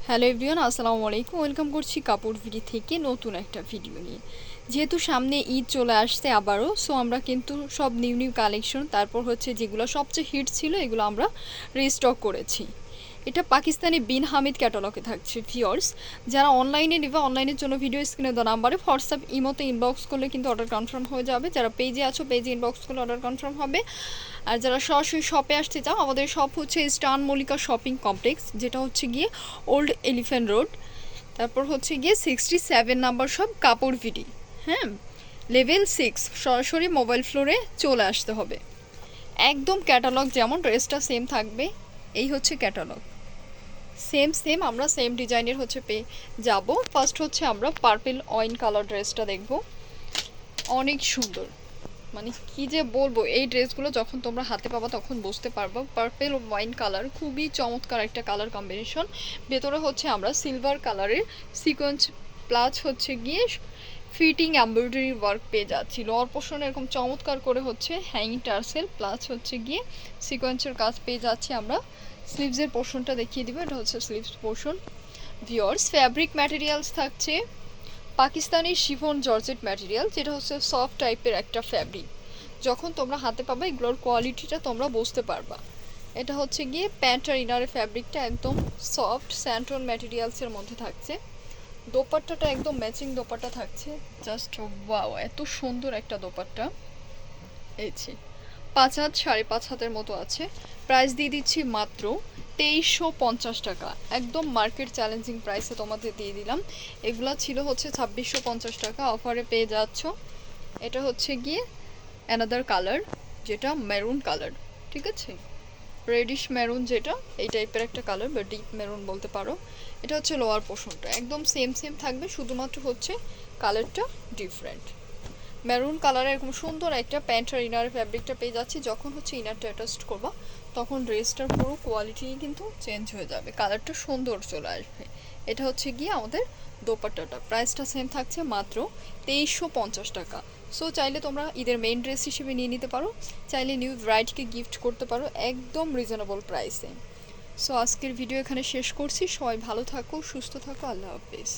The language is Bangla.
হ্যালো এভরিওয়ান, আসসালামু আলাইকুম। ওয়েলকাম করছি কাপড় ভিডি থেকে নতুন একটা ভিডিও নিয়ে। যেহেতু সামনে ঈদ চলে আসছে আবারও, সো আমরা কিন্তু সব নিউ নিউ কালেকশন, তারপর হচ্ছে যেগুলো সবচেয়ে হিট ছিল এগুলো আমরা রিস্টক করেছি। এটা পাকিস্তানি বিন হামিদ ক্যাটালগে থাকছে ভিউয়ার্স। যারা অনলাইনে নেবে, অনলাইনের জন্য ভিডিও স্ক্রিনে দেওয়া নাম্বারে হোয়াটসঅ্যাপ ইমোতে ইনবক্স করলে কিন্তু অর্ডার কনফার্ম হয়ে যাবে। যারা পেজে আছো পেজে ইনবক্স করলে অর্ডার কনফার্ম হবে। আর যারা সরাসরি শপে আসতে চাও, আমাদের শপ হচ্ছে ইস্টার্ন মল্লিকা শপিং কমপ্লেক্স, যেটা হচ্ছে গিয়ে ওল্ড এলিফ্যান্ট রোড, তারপর হচ্ছে গিয়ে 67 নাম্বার শপ কাপড় ভিডি। হ্যাঁ, লেভেল 6 সরাসরি মোবাইল ফ্লোরে চলে আসতে হবে। একদম ক্যাটালগ যেমন ড্রেসটা সেম থাকবে, এই হচ্ছে ক্যাটালগ। সেম সেম আমরা সেম ডিজাইনের হচ্ছে পেয়ে যাব। ফার্স্ট হচ্ছে আমরা পার্পল ওয়াইন কালার ড্রেসটা দেখব, অনেক সুন্দর। মানে কি যে বলবো, এই ড্রেসগুলো যখন তোমরা হাতে পাবা তখন বুঝতে পারবো। পার্পল ওয়াইন কালার খুবই চমৎকার একটা কালার কম্বিনেশন। ভেতরে হচ্ছে আমরা সিলভার কালারের সিকোয়েন্স প্লাস হচ্ছে গিয়ে ফিটিং এমব্রয়ডারি ওয়ার্ক পেয়ে যাচ্ছি। লোয়ার পোর্শনে এরকম চমৎকার করে হচ্ছে হ্যাঙ্গিং টার্সেল প্লাস হচ্ছে গিয়ে সিকোয়েন্সের কাজ পেয়ে যাচ্ছি আমরা। স্লিভসের পোর্শনটা দেখিয়ে দিব, এটা হচ্ছে sleeves portion. Viewers, fabric materials থাকছে পাকিস্তানি শিফন জর্জেট ম্যাটেরিয়াল, যেটা হচ্ছে সফট টাইপের একটা ফ্যাব্রিক। যখন তোমরা হাতে পাবে এগুলোর কোয়ালিটিটা তোমরা বুঝতে পারবা। এটা হচ্ছে গিয়ে প্যান্ট আর ইনারের ফ্যাব্রিকটা একদম সফট স্যান্টন ম্যাটেরিয়ালসের মধ্যে থাকছে। দোপাট্টাটা একদম ম্যাচিং দোপাট্টা থাকছে, জাস্ট ওয়াও, এত সুন্দর একটা দোপাট্টা। এই যে 5 হাত 5.5 হাতের মতো আছে। প্রাইস দিয়ে দিচ্ছি মাত্র 2350 টাকা, একদম মার্কেট চ্যালেঞ্জিং প্রাইসে তোমাদের দিয়ে দিলাম। এগুলা ছিল হচ্ছে 2650 টাকা, অফারে পেয়ে যাচ্ছ। এটা হচ্ছে গিয়ে অ্যানাদার কালার, যেটা মেরুন কালার, ঠিক আছে, রেডিশ মেরুন, যেটা এই টাইপের একটা কালার বা ডিপ মেরুন বলতে পারো। এটা হচ্ছে লোয়ার পোর্শনটা একদম সেম সেম থাকবে, শুধুমাত্র হচ্ছে কালারটা ডিফারেন্ট। মেরুন কালারের এরকম সুন্দর একটা প্যান্ট আর ইনার ফ্যাব্রিকটা পেয়ে যাচ্ছি। যখন হচ্ছে ইনারটা অ্যাটাচড করবা তখন ড্রেসটার পুরো কোয়ালিটি কিন্তু চেঞ্জ হয়ে যাবে, কালারটা সুন্দর চলে আসবে। এটা হচ্ছে গিয়ে আমাদের দোপাট্টাটা, প্রাইসটা সেম থাকছে মাত্র 2350 টাকা। সো চাইলে তোমরা ঈদের মেইন ড্রেস হিসেবে নিয়ে নিতে পারো, চাইলে নিউ ব্রাইডকে গিফট করতে পারো একদম রিজনেবল প্রাইসে। সো আজকের ভিডিও এখানে শেষ করছি। সবাই ভালো থাকো, সুস্থ থাকো, আল্লাহ হাফেজ।